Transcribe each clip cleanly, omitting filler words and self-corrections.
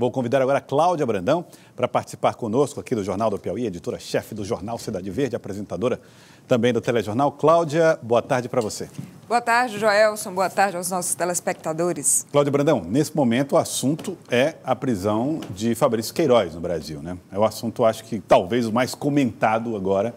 Vou convidar agora a Cláudia Brandão para participar conosco aqui do Jornal do Piauí, editora-chefe do Jornal Cidade Verde, apresentadora também do Telejornal. Cláudia, boa tarde para você. Boa tarde, Joelson. Boa tarde aos nossos telespectadores. Cláudia Brandão, nesse momento o assunto é a prisão de Fabrício Queiroz no Brasil, né? É o assunto, acho que talvez o mais comentado agora,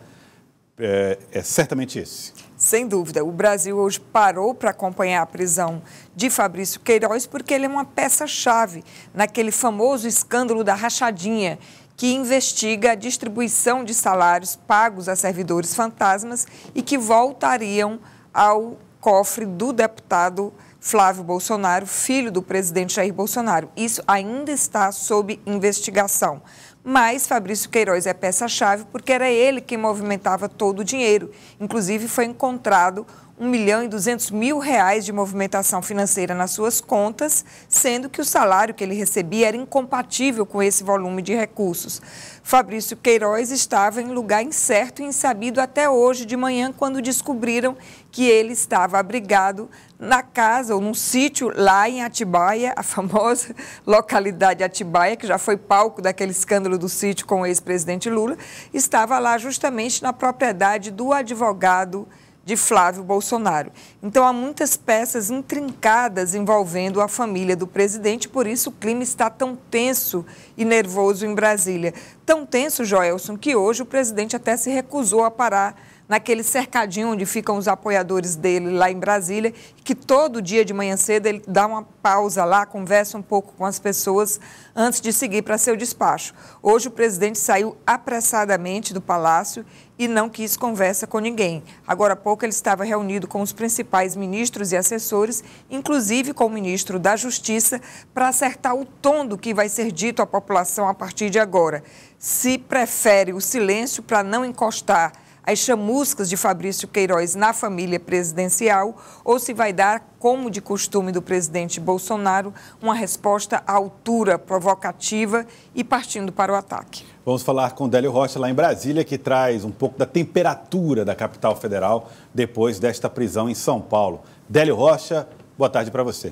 é certamente esse. Sem dúvida. O Brasil hoje parou para acompanhar a prisão de Fabrício Queiroz porque ele é uma peça-chave naquele famoso escândalo da rachadinha que investiga a distribuição de salários pagos a servidores fantasmas e que voltariam ao cofre do deputado Flávio Bolsonaro, filho do presidente Jair Bolsonaro. Isso ainda está sob investigação. Mas Fabrício Queiroz é peça-chave porque era ele quem movimentava todo o dinheiro. Inclusive, foi encontrado R$1.200.000 de movimentação financeira nas suas contas, sendo que o salário que ele recebia era incompatível com esse volume de recursos. Fabrício Queiroz estava em lugar incerto e insabido até hoje de manhã, quando descobriram que ele estava abrigado na casa ou num sítio lá em Atibaia, a famosa localidade Atibaia, que já foi palco daquele escândalo do sítio com o ex-presidente Lula, estava lá justamente na propriedade do advogado de Flávio Bolsonaro. Então, há muitas peças intrincadas envolvendo a família do presidente, por isso o clima está tão tenso e nervoso em Brasília. Tão tenso, Joelson, que hoje o presidente até se recusou a parar naquele cercadinho onde ficam os apoiadores dele lá em Brasília, que todo dia de manhã cedo ele dá uma pausa lá, conversa um pouco com as pessoas antes de seguir para seu despacho. Hoje o presidente saiu apressadamente do palácio e não quis conversa com ninguém. Agora há pouco ele estava reunido com os principais ministros e assessores, inclusive com o ministro da Justiça, para acertar o tom do que vai ser dito à população a partir de agora. Se prefere o silêncio para não encostar as chamuscas de Fabrício Queiroz na família presidencial, ou se vai dar, como de costume do presidente Bolsonaro, uma resposta à altura, provocativa e partindo para o ataque. Vamos falar com Délio Rocha, lá em Brasília, que traz um pouco da temperatura da capital federal depois desta prisão em São Paulo. Délio Rocha, boa tarde para você.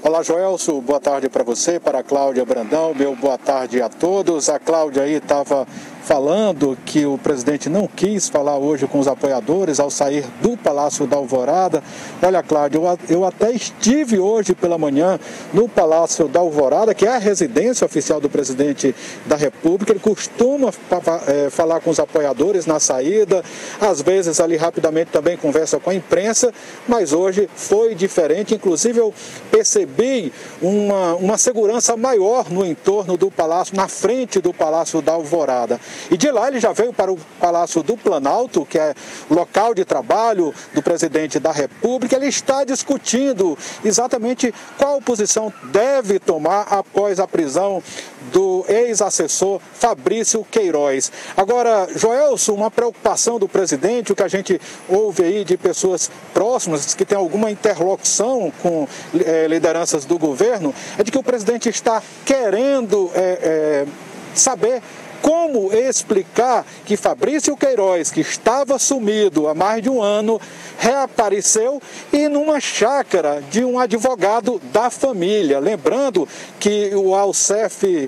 Olá, Joelson, boa tarde para você, para a Cláudia Brandão, meu boa tarde a todos. A Cláudia aí estava falando que o presidente não quis falar hoje com os apoiadores ao sair do Palácio da Alvorada. Olha, Cláudia, eu até estive hoje pela manhã no Palácio da Alvorada, que é a residência oficial do presidente da República. Ele costuma falar com os apoiadores na saída, às vezes ali rapidamente também conversa com a imprensa, mas hoje foi diferente. Inclusive eu percebi uma segurança maior no entorno do Palácio, na frente do Palácio da Alvorada. E de lá ele já veio para o Palácio do Planalto, que é local de trabalho do presidente da República. Ele está discutindo exatamente qual posição deve tomar após a prisão do ex-assessor Fabrício Queiroz. Agora, Joelson, uma preocupação do presidente, o que a gente ouve aí de pessoas próximas que têm alguma interlocução com lideranças do governo, é de que o presidente está querendo saber como explicar que Fabrício Queiroz, que estava sumido há mais de um ano, reapareceu e numa chácara de um advogado da família. Lembrando que o Alcef,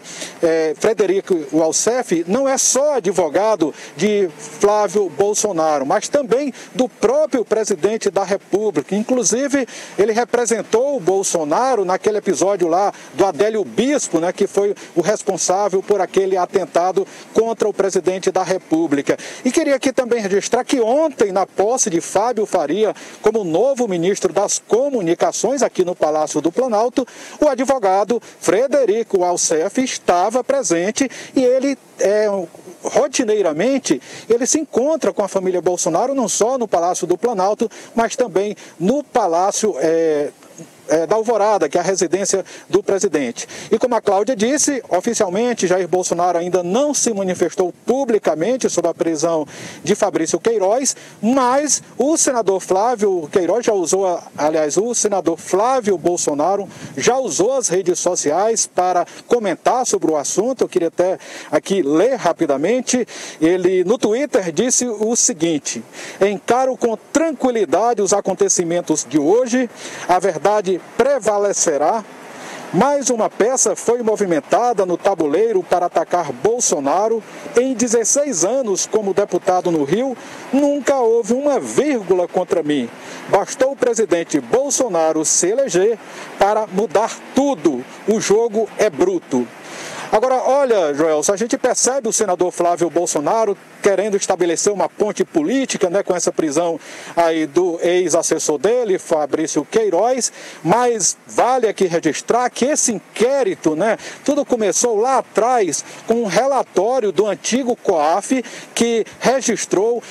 Frederico Alcef, não é só advogado de Flávio Bolsonaro, mas também do próprio presidente da República. Inclusive, ele representou o Bolsonaro naquele episódio lá do Adélio Bispo, né, que foi o responsável por aquele atentado contra o presidente da República. E queria aqui também registrar que ontem, na posse de Fábio Faria como novo ministro das Comunicações aqui no Palácio do Planalto, o advogado Frederico Alcef estava presente e ele rotineiramente ele se encontra com a família Bolsonaro não só no Palácio do Planalto, mas também no Palácio da Alvorada, que é a residência do presidente. E como a Cláudia disse, oficialmente Jair Bolsonaro ainda não se manifestou publicamente sobre a prisão de Fabrício Queiroz, mas o senador Flávio Queiroz já usou, aliás, o senador Flávio Bolsonaro já usou as redes sociais para comentar sobre o assunto. Eu queria até aqui ler rapidamente. Ele no Twitter disse o seguinte: encaro com tranquilidade os acontecimentos de hoje, a verdade verdade prevalecerá? Mais uma peça foi movimentada no tabuleiro para atacar Bolsonaro. Em 16 anos como deputado no Rio, nunca houve uma vírgula contra mim. Bastou o presidente Bolsonaro se eleger para mudar tudo. O jogo é bruto. Agora, olha, Joelson, a gente percebe o senador Flávio Bolsonaro querendo estabelecer uma ponte política, né, com essa prisão aí do ex-assessor dele, Fabrício Queiroz, mas vale aqui registrar que esse inquérito, né, tudo começou lá atrás com um relatório do antigo COAF que registrou,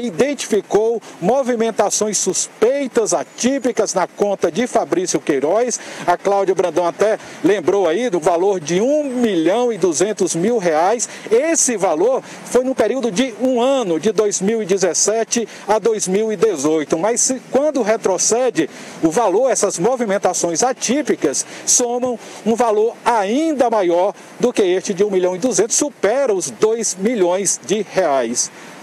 identificou movimentações suspeitas, atípicas na conta de Fabrício Queiroz. A Cláudia Brandão até lembrou aí do valor de R$1.200.000. Esse valor foi no período de um ano, de 2017 a 2018. Mas quando retrocede o valor, essas movimentações atípicas somam um valor ainda maior do que este de R$1.200.000, supera os R$2 milhões.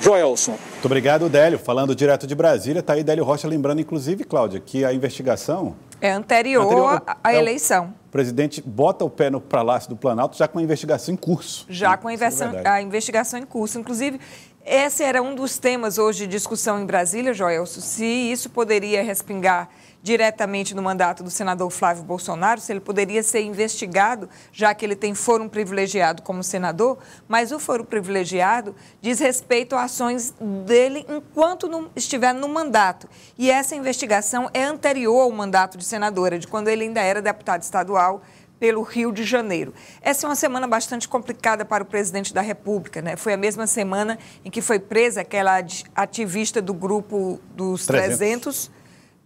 Joelson. Muito obrigado, Délio. Falando direto de Brasília, está aí Délio Rocha, lembrando, inclusive, Cláudia, que a investigação é anterior à eleição. O presidente bota o pé no Palácio do Planalto já com a investigação em curso. Já com a investigação em curso. Inclusive, esse era um dos temas hoje de discussão em Brasília, Joelson, se isso poderia respingar diretamente no mandato do senador Flávio Bolsonaro, se ele poderia ser investigado, já que ele tem foro privilegiado como senador, mas o foro privilegiado diz respeito a ações dele enquanto estiver no mandato. E essa investigação é anterior ao mandato de senadora, de quando ele ainda era deputado estadual pelo Rio de Janeiro. Essa é uma semana bastante complicada para o presidente da República, né? Foi a mesma semana em que foi presa aquela ativista do grupo dos 300,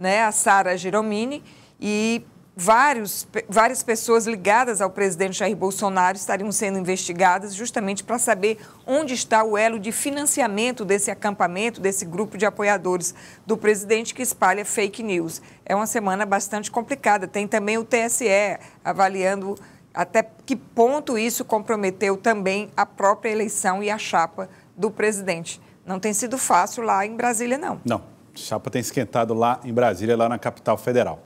né, a Sara Giromini, e várias pessoas ligadas ao presidente Jair Bolsonaro estariam sendo investigadas justamente para saber onde está o elo de financiamento desse acampamento, desse grupo de apoiadores do presidente que espalha fake news. É uma semana bastante complicada. Tem também o TSE avaliando até que ponto isso comprometeu também a própria eleição e a chapa do presidente. Não tem sido fácil lá em Brasília, não. Não. A chapa tem esquentado lá em Brasília, lá na capital federal.